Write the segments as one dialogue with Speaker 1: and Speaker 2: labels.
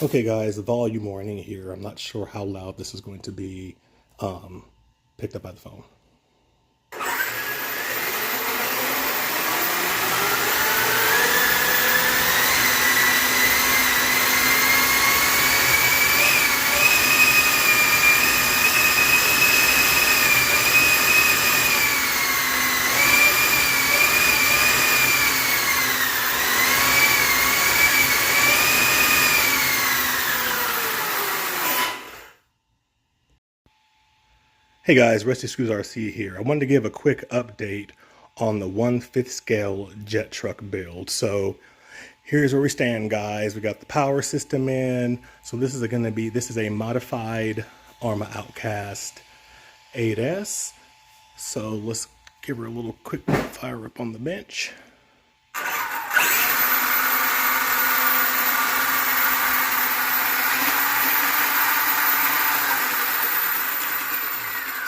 Speaker 1: Okay guys, volume warning here. I'm not sure how loud this is going to be picked up by the phone. Hey guys, Rusty Screws RC here. I wanted to give a quick update on the 1/5 scale jet truck build. So here's where we stand, guys. We got the power system in. So this is a modified Arrma Outcast 8S. So let's give her a little quick fire up on the bench.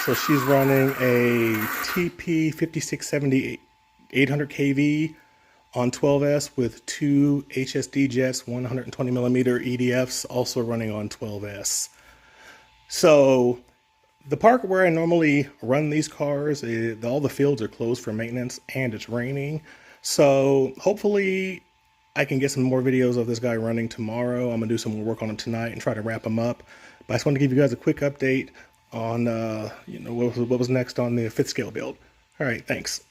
Speaker 1: So she's running a TP 5670 800 kV on 12S with two HSD jets, 120 millimeter EDFs, also running on 12S. So the park where I normally run these cars, all the fields are closed for maintenance and it's raining. So hopefully I can get some more videos of this guy running tomorrow. I'm gonna do some more work on him tonight and try to wrap him up. But I just wanted to give you guys a quick update on what was next on the 5th scale build. All right, thanks.